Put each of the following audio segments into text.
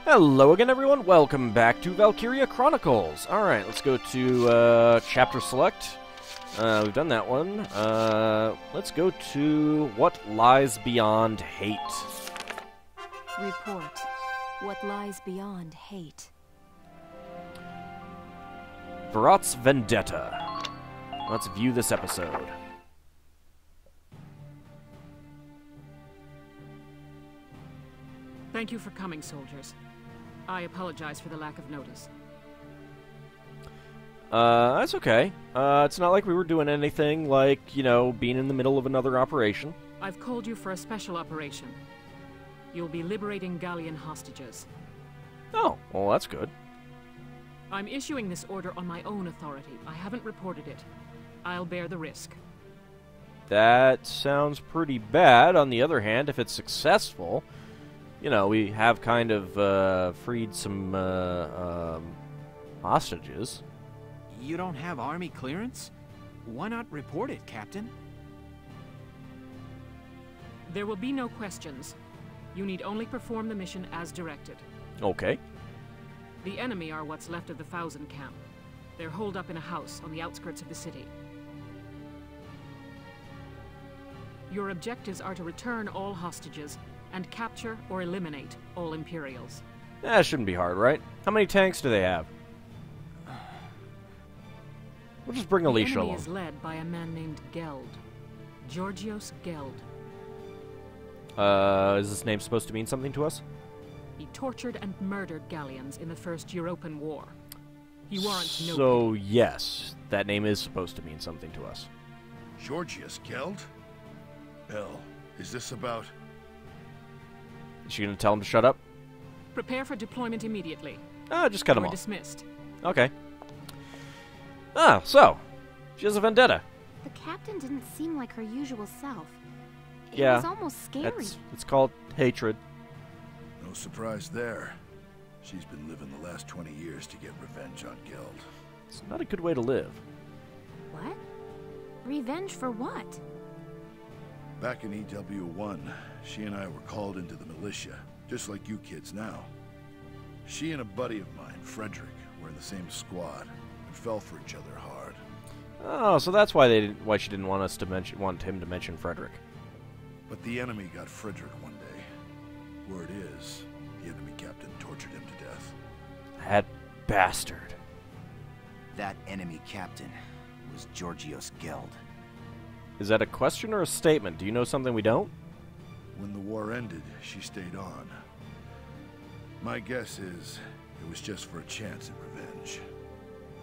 Hello again, everyone. Welcome back to Valkyria Chronicles. Alright, let's go to Chapter Select. We've done that one. Let's go to What Lies Beyond Hate. Report. What lies beyond hate? Varrot's Vendetta. Let's view this episode. Thank you for coming, soldiers. I apologize for the lack of notice. That's okay. It's not like we were doing anything like, you know, being in the middle of another operation. I've called you for a special operation. You'll be liberating Gallian hostages. Oh, well, that's good. I'm issuing this order on my own authority. I haven't reported it. I'll bear the risk. That sounds pretty bad. On the other hand, if it's successful, you know, we have kind of freed some hostages. You don't have army clearance? Why not report it, Captain? There will be no questions. You need only perform the mission as directed. Okay. The enemy are what's left of the Thousand camp. They're holed up in a house on the outskirts of the city. Your objectives are to return all hostages and capture or eliminate all Imperials. That shouldn't be hard, right? How many tanks do they have? We'll just bring Alicia The enemy along. is led by a man named Geld. Georgios Geld. Is this name supposed to mean something to us? He tortured and murdered Gallians in the First European War. He warrants no So, pity. yes, that name is supposed to mean something to us. Georgios Geld? Bell, is this about... Is she going to tell him to shut up? Prepare for deployment immediately. Just cut him You're off. dismissed. Okay. So, she has a vendetta. The captain didn't seem like her usual self. It Yeah, was almost scary. It's called hatred. No surprise there. She's been living the last 20 years to get revenge on Geld. It's not a good way to live. What? Revenge for what? Back in EW1, she and I were called into the militia, just like you kids now. She and a buddy of mine, Frederick, were in the same squad and fell for each other hard. Oh, so that's why she didn't want want him to mention Frederick. But the enemy got Frederick one day. Word is, the enemy captain tortured him to death. That bastard. That enemy captain was Georgios Geld. Is that a question or a statement? Do you know something we don't? When the war ended, she stayed on. My guess is it was just for a chance at revenge.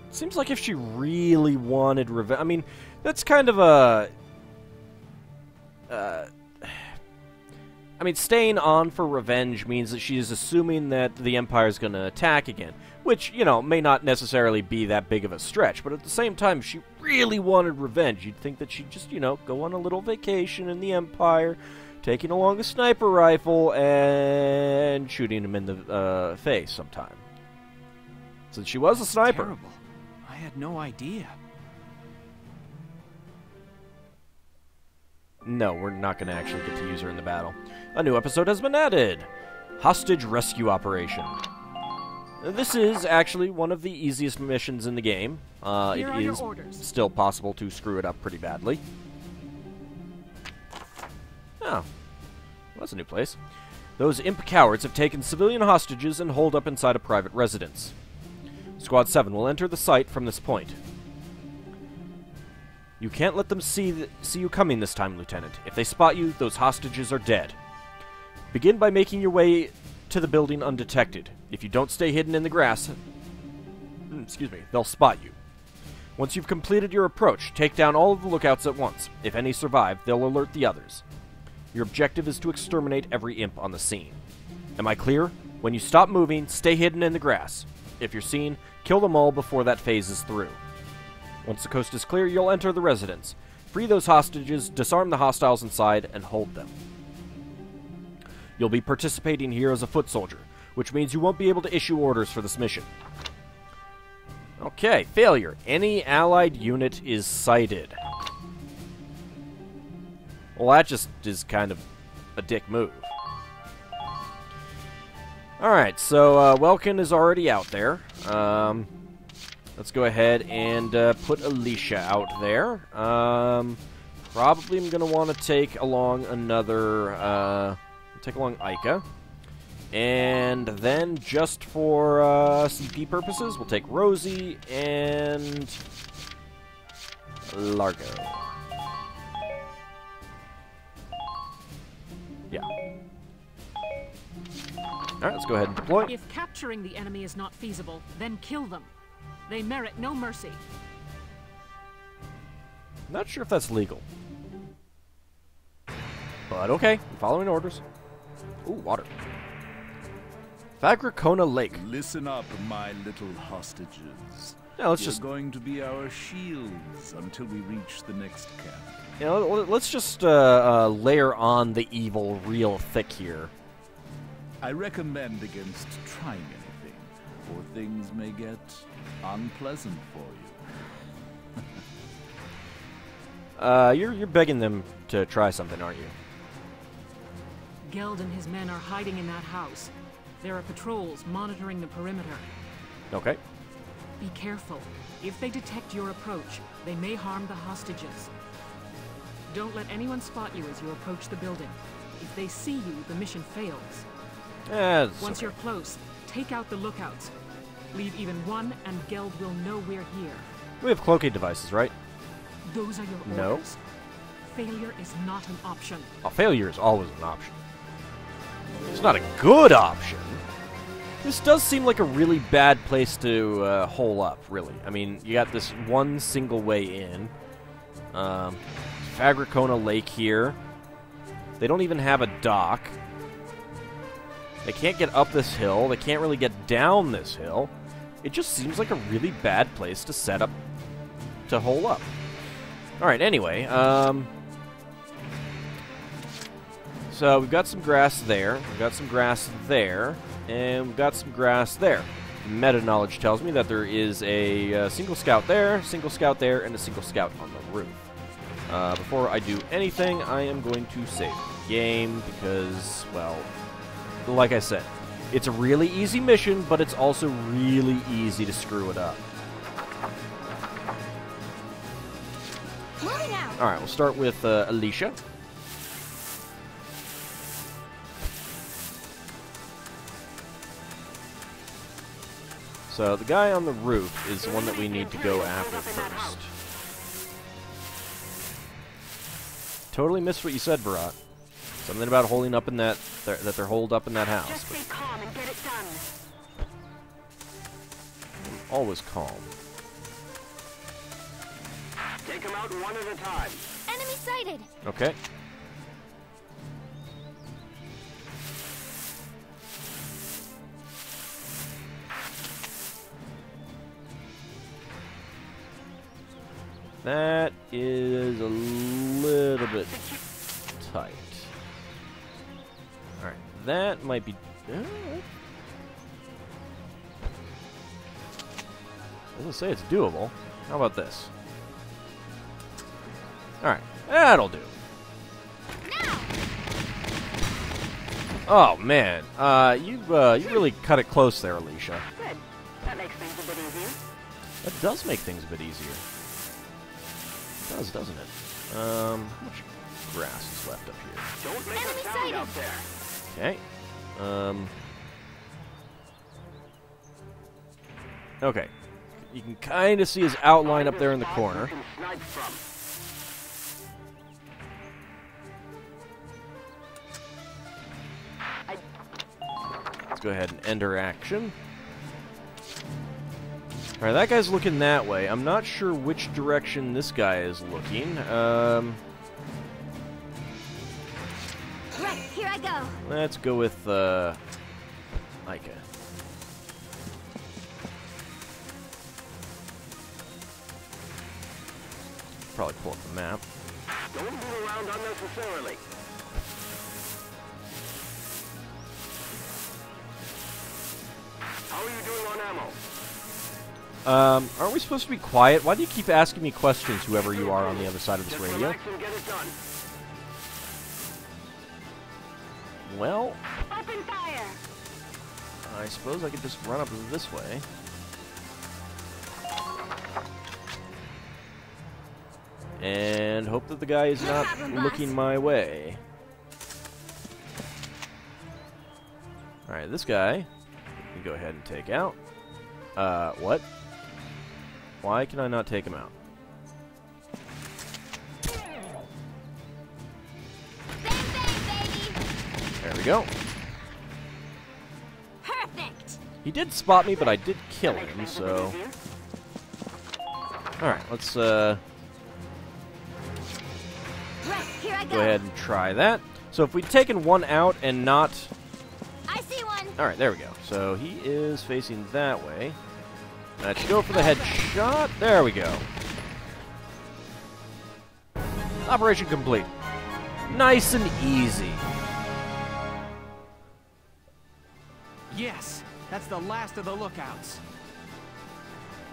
Seems like if she really wanted revenge... I mean, that's kind of a... I mean, staying on for revenge means that she's assuming that the Empire's going to attack again. Which, you know, may not necessarily be that big of a stretch. But at the same time, if she really wanted revenge, you'd think that she'd just, you know, go on a little vacation in the Empire, taking along a sniper rifle, and shooting him in the face sometime. Since she was a sniper. Terrible. I had no idea. No, we're not going to actually get to use her in the battle. A new episode has been added. Hostage Rescue Operation. This is actually one of the easiest missions in the game. Here are It your is orders. still possible to screw it up pretty badly. Oh, well, that's a new place. Those imp cowards have taken civilian hostages and holed up inside a private residence. Squad 7 will enter the site from this point. You can't let them see you coming this time, Lieutenant. If they spot you, those hostages are dead. Begin by making your way to the building undetected. If you don't stay hidden in the grass, they'll spot you. Once you've completed your approach, take down all of the lookouts at once. If any survive, they'll alert the others. Your objective is to exterminate every imp on the scene. Am I clear? When you stop moving, stay hidden in the grass. If you're seen, kill them all before that phase is through. Once the coast is clear, you'll enter the residence. Free those hostages, disarm the hostiles inside, and hold them. You'll be participating here as a foot soldier, which means you won't be able to issue orders for this mission. Okay, failure. Any allied unit is sighted. Well, that just is kind of a dick move. Alright, so Welkin is already out there. Let's go ahead and put Alicia out there. Probably I'm going to want to take along another... take along Ica. And then, just for CP purposes, we'll take Rosie and... Largo. Yeah. Alright, let's go ahead and deploy. If capturing the enemy is not feasible, then kill them. They merit no mercy. Not sure if that's legal. But okay, I'm following orders. Ooh, water. Valkyria Lake. Listen up, my little hostages. Yeah, let's You're just... going to be our shields until we reach the next camp. You know, let's just layer on the evil real thick here. I recommend against trying anything, or things may get unpleasant for you. You're begging them to try something, aren't you? Geld and his men are hiding in that house. There are patrols monitoring the perimeter. Okay. Be careful. If they detect your approach, they may harm the hostages. Don't let anyone spot you as you approach the building. If they see you, the mission fails. Once you're close, take out the lookouts. Leave even one, and Geld will know we're here. We have cloaking devices, right? Those are your No. orders. Failure is not an option. Oh, failure is always an option. It's not a good option. This does seem like a really bad place to hole up, really. I mean, you got this one single way in. Valkyria Lake here. They don't even have a dock. They can't get up this hill. They can't really get down this hill. It just seems like a really bad place to set up to hole up. Alright, anyway, so we've got some grass there, we've got some grass there, and we've got some grass there. Meta knowledge tells me that there is a single scout there, and a single scout on the roof. Before I do anything, I am going to save the game because, well, like I said, it's a really easy mission, but it's also really easy to screw it up. Alright, we'll start with Alicia. So the guy on the roof is the one that we need to go after first. Totally missed what you said, Varrot. Something about holding up in that they're holed up in that house. Just stay calm and get it done. I'm always calm. Take them out one at a time. Enemy sighted! Okay. That is a little bit tight. Alright, that might be... I was gonna say it's doable. How about this? Alright, that'll do. Now! Oh, man. You really cut it close there, Alicia. Good. That makes things a bit easier. That does make things a bit easier. It does, doesn't it? How much grass is left up here? Don't make Enemy a sound sighted. out there. Okay. Okay. You can kind of see his outline up there in the corner. You can snipe from. Let's go ahead and end her action. Alright, that guy's looking that way. I'm not sure which direction this guy is looking. Right, here I go. Let's go with, Ica. Probably pull up the map. Don't move around unnecessarily. How are you doing on ammo? Aren't we supposed to be quiet? Why do you keep asking me questions, whoever you are on the other side of this Just radio? relax and get it done. Well, Open fire! I suppose I could just run up this way. And hope that the guy is not looking my way. Alright, this guy, we can go ahead and take out. What? Why can I not take him out? There we go. Perfect. He did spot me, but I did kill him, so... Alright, let's, Right, here I go ahead and try that. So if we'd taken one out and not... I see one. Alright, there we go. So he is facing that way. That should go for the headshot. There we go. Operation complete. Nice and easy. Yes, that's the last of the lookouts.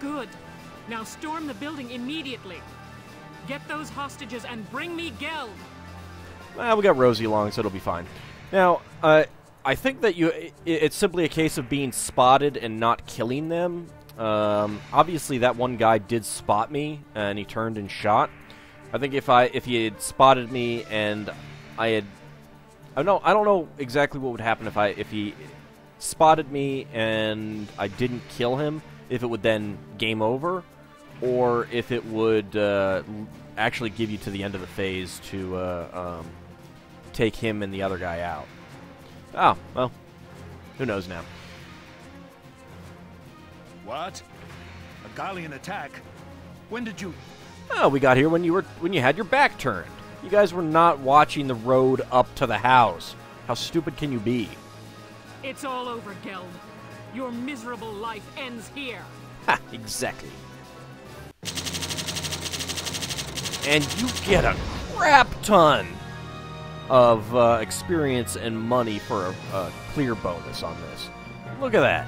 Good. Now storm the building immediately. Get those hostages and bring me Geld. Well, we got Rosie along, so it'll be fine. Now, I think that it's simply a case of being spotted and not killing them. Obviously, that one guy did spot me, and he turned and shot. I think if he had spotted me and I had... I don't know exactly what would happen if he spotted me and I didn't kill him, if it would then game over, or if it would actually give you to the end of the phase to take him and the other guy out. Oh, well, who knows now. What? A Gallian attack? When did you... Oh, we got here when you had your back turned. You guys were not watching the road up to the house. How stupid can you be? It's all over, Geld. Your miserable life ends here. Ha, exactly. And you get a crap ton of experience and money for a clear bonus on this. Look at that.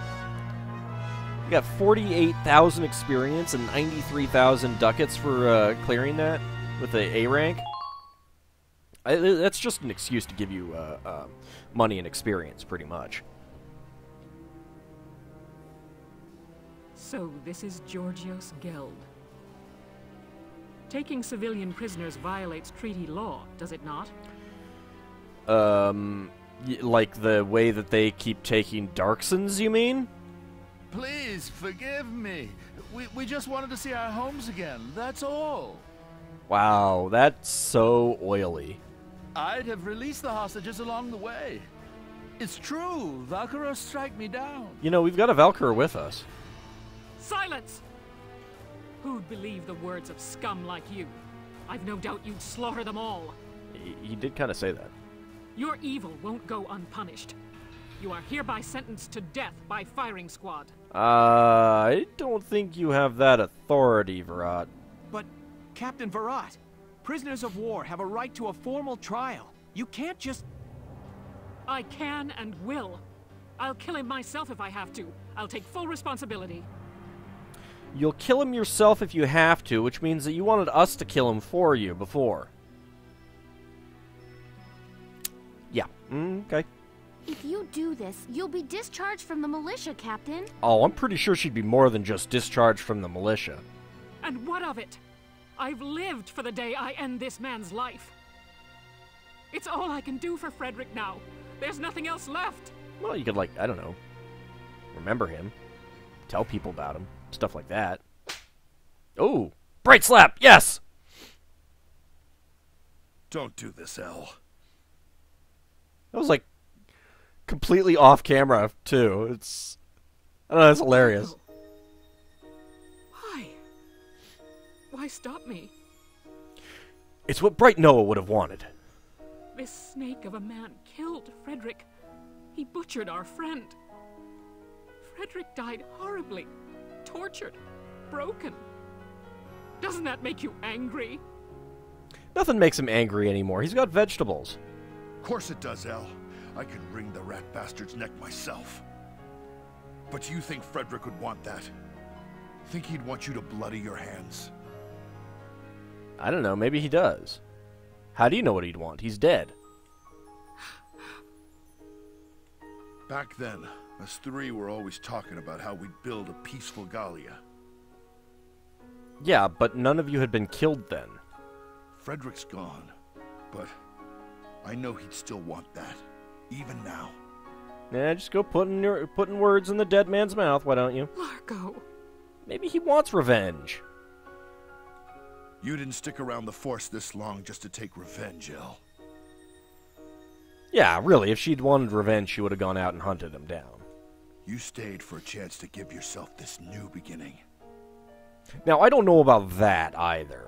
You got 48,000 experience and 93,000 ducats for clearing that with the A rank. That's just an excuse to give you money and experience, pretty much. So this is Georgios Geld. Taking civilian prisoners violates treaty law, does it not? Like the way that they keep taking Darksons, you mean? Please, forgive me. We just wanted to see our homes again, that's all. Wow, that's so oily. I'd have released the hostages along the way. It's true, Valkyria strike me down. You know, we've got a Valkyria with us. Silence! Who'd believe the words of scum like you? I've no doubt you'd slaughter them all. He did kind of say that. Your evil won't go unpunished. You are hereby sentenced to death by firing squad. I don't think you have that authority, Varrot. But, Captain Varrot, prisoners of war have a right to a formal trial. You can't just... I can and will. I'll kill him myself if I have to. I'll take full responsibility. You'll kill him yourself if you have to, which means that you wanted us to kill him for you before. Yeah, okay. If you do this, you'll be discharged from the militia, Captain. Oh, I'm pretty sure she'd be more than just discharged from the militia. And what of it? I've lived for the day I end this man's life. It's all I can do for Frederick now. There's nothing else left. Well, you could, like, I don't know, remember him, tell people about him, stuff like that. Oh, bright slap, yes! Don't do this, Elle. That was, like, completely off camera, too. It's, I don't know, it's hilarious. Why? Why stop me? It's what Bright Noah would have wanted. This snake of a man killed Frederick. He butchered our friend. Frederick died horribly, tortured, broken. Doesn't that make you angry? Nothing makes him angry anymore. He's got vegetables. Of course it does, Elle. I could wring the rat bastard's neck myself. But you think Frederick would want that? Think he'd want you to bloody your hands? I don't know, maybe he does. How do you know what he'd want? He's dead. Back then, us three were always talking about how we'd build a peaceful Gallia. Yeah, but none of you had been killed then. Frederick's gone, but I know he'd still want that, even now. Yeah, just go putting words in the dead man's mouth, why don't you? Largo. Maybe he wants revenge. You didn't stick around the Force this long just to take revenge, El. Yeah, really, if she'd wanted revenge, she would have gone out and hunted him down. You stayed for a chance to give yourself this new beginning. Now, I don't know about that either.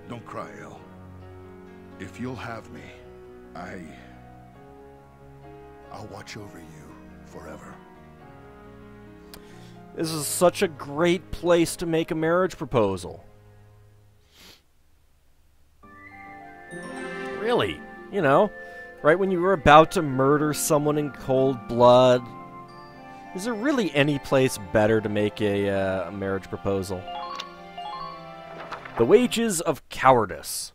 Don't cry, El. If you'll have me, I'll watch over you forever. This is such a great place to make a marriage proposal. Really, you know, right when you were about to murder someone in cold blood. Is there really any place better to make a marriage proposal? The Wages of Cowardice.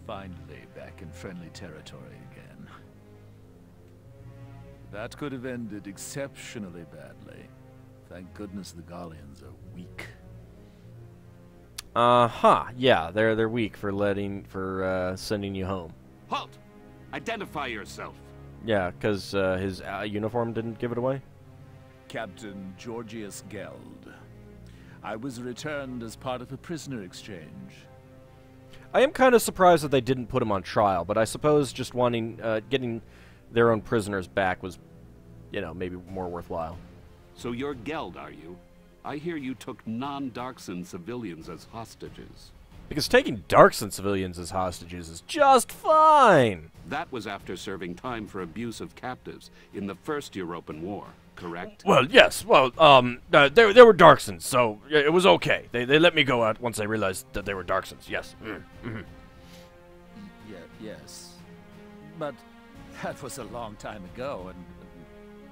Finally, back in friendly territory again. That could have ended exceptionally badly. Thank goodness the Gallians are weak. Yeah, they're weak for sending you home. Halt! Identify yourself. Yeah, because his uniform didn't give it away. Captain Georgius Geld. I was returned as part of a prisoner exchange. I am kind of surprised that they didn't put him on trial, but I suppose just getting their own prisoners back was, maybe more worthwhile. So you're Geld, are you? I hear you took non-Darkson civilians as hostages. Because taking Darkson civilians as hostages is just fine! That was after serving time for abuse of captives in the First European War, correct? Well, yes. Well, they were Darksons, so it was okay. They let me go out once they realized that they were Darksons, yes. Mm-hmm. Yes. But that was a long time ago, and...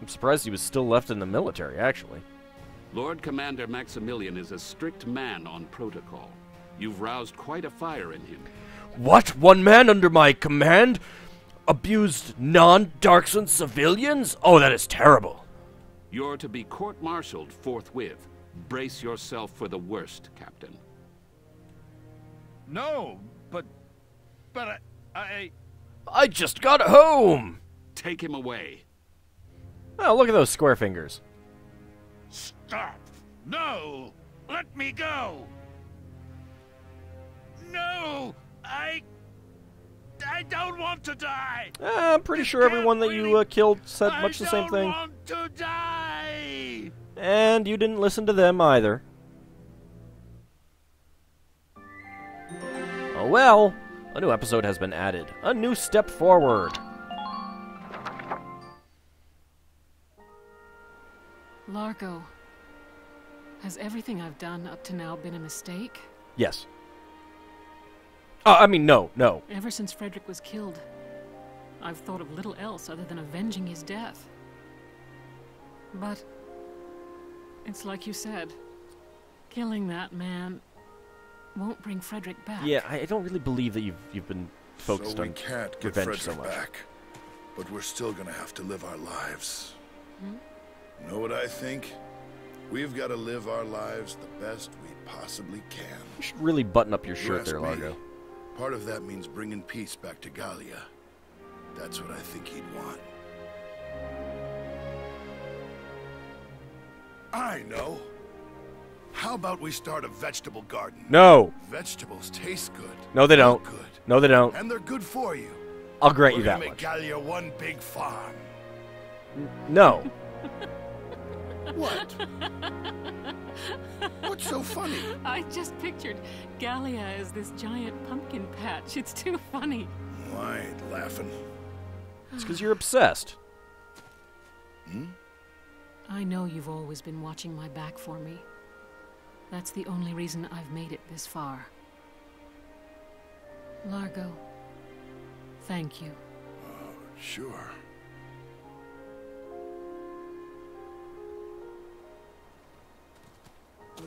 I'm surprised he was still left in the military, actually. Lord Commander Maximilian is a strict man on protocol. You've roused quite a fire in him. What? One man under my command abused non-Darkson civilians? Oh, that is terrible. You're to be court-martialed forthwith. Brace yourself for the worst, Captain. No, but I just got home! Take him away. Oh, look at those square fingers. Stop! No! Let me go! No! I don't want to die! I'm pretty sure everyone that you killed said much the same thing. I don't want to die! And you didn't listen to them either. Oh well, a new episode has been added. A new step forward. Largo, has everything I've done up to now been a mistake? Yes. No. Ever since Frederick was killed, I've thought of little else other than avenging his death. But it's like you said, killing that man won't bring Frederick back. Yeah, I don't really believe that you've been focused on we can't get revenge Frederick so much. back, but we're still gonna have to live our lives. Know what I think? We've got to live our lives the best we possibly can. You should really button up your You shirt ask there, me, Largo. Part of that means bringing peace back to Gallia. That's what I think he'd want. I know. How about we start a vegetable garden? No! Vegetables taste good. No, they don't. Look good. No, they don't. And they're good for you. I'll grant you We're that gonna make much. Gallia one big farm. No. What? What's so funny? I just pictured Gallia as this giant pumpkin patch. It's too funny. I ain't laughing. It's because you're obsessed. I know you've always been watching my back for me. That's the only reason I've made it this far. Largo, thank you. Sure.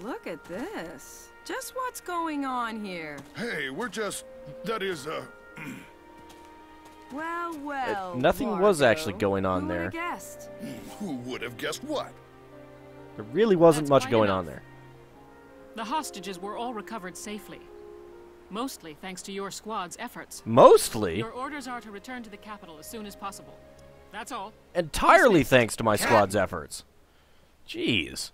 Look at this. Just what's going on here? Hey, we're just... That is, Well, nothing was Marco. actually going on Who there. would've guessed? Who would have guessed what? There really wasn't That's much quite going enough. on there. The hostages were all recovered safely. Mostly thanks to your squad's efforts. Mostly? Your orders are to return to the capital as soon as possible. That's all. Entirely thanks to my squad's efforts. Jeez.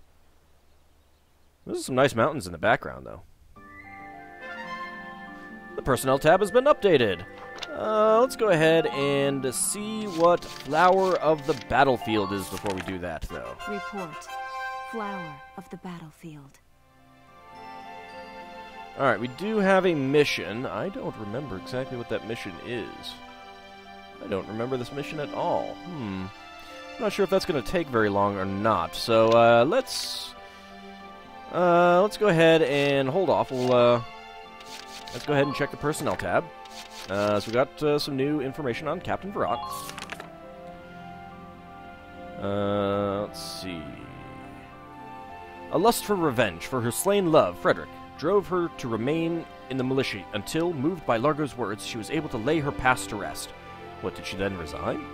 There's some nice mountains in the background, though. The personnel tab has been updated. Let's go ahead and see what Flower of the Battlefield is before we do that, though. Report. Flower of the battlefield. Alright, we do have a mission. I don't remember exactly what that mission is. I don't remember this mission at all. I'm not sure if that's going to take very long or not. So, let's go ahead and hold off. Let's go ahead and check the personnel tab. So we got some new information on Captain Varrot. Let's see. A lust for revenge for her slain love, Frederick, drove her to remain in the militia until, moved by Largo's words, she was able to lay her past to rest. What, did she then resign?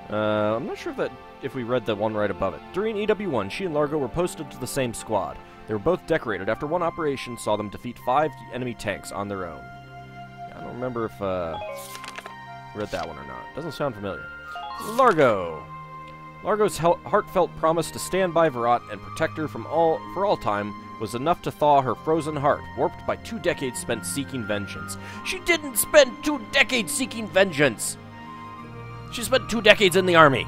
I'm not sure if we read the one right above it. During EW1, she and Largo were posted to the same squad. They were both decorated after one operation saw them defeat 5 enemy tanks on their own. I don't remember if we read that one or not. Doesn't sound familiar. Largo! Largo's heartfelt promise to stand by Varrot and protect her for all time was enough to thaw her frozen heart, warped by 2 decades spent seeking vengeance. She didn't spend 2 decades seeking vengeance! She spent 2 decades in the army!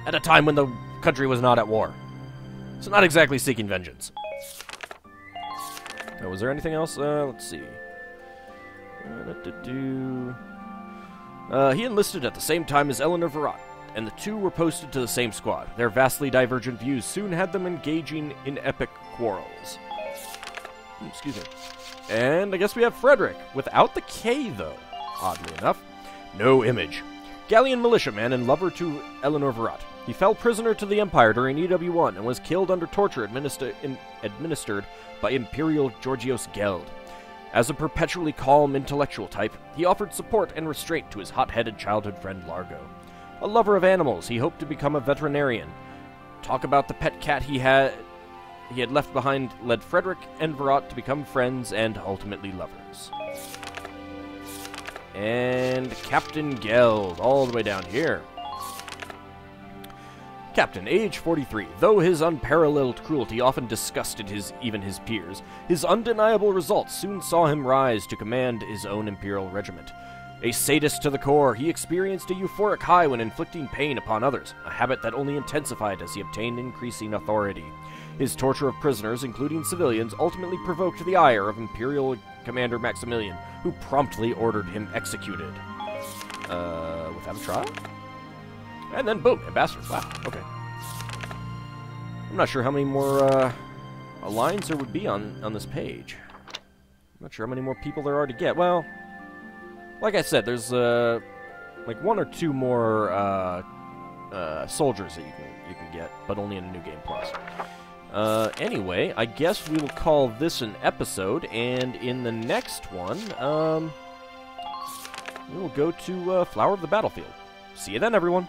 At a time when the country was not at war. So not exactly seeking vengeance. Now, was there anything else? Let's see. He enlisted at the same time as Eleanor Varrot, and the two were posted to the same squad. Their vastly divergent views soon had them engaging in epic quarrels. Excuse me. And I guess we have Frederick, without the K, though, oddly enough. No image. Galleon militiaman and lover to Eleanor Varrot. He fell prisoner to the Empire during EW1 and was killed under torture administered by Imperial Georgios Geld. As a perpetually calm intellectual type, he offered support and restraint to his hot-headed childhood friend Largo. A lover of animals, he hoped to become a veterinarian. Talk about the pet cat he had left behind led Frederick and Varrot to become friends and ultimately lovers. And Captain Geld, all the way down here. Captain, age 43. Though his unparalleled cruelty often disgusted even his peers, his undeniable results soon saw him rise to command his own Imperial regiment. A sadist to the core, he experienced a euphoric high when inflicting pain upon others, a habit that only intensified as he obtained increasing authority. His torture of prisoners, including civilians, ultimately provoked the ire of Imperial Commander Maximilian, who promptly ordered him executed. Without a trial? And then, boom, ambassador. Wow, okay. I'm not sure how many more lines there would be on this page. I'm not sure how many more people there are to get. Well, like I said, there's like 1 or 2 more soldiers that you can get, but only in a New Game Plus. Anyway, I guess we will call this an episode, and in the next one, we will go to Flower of the Battlefield. See you then, everyone!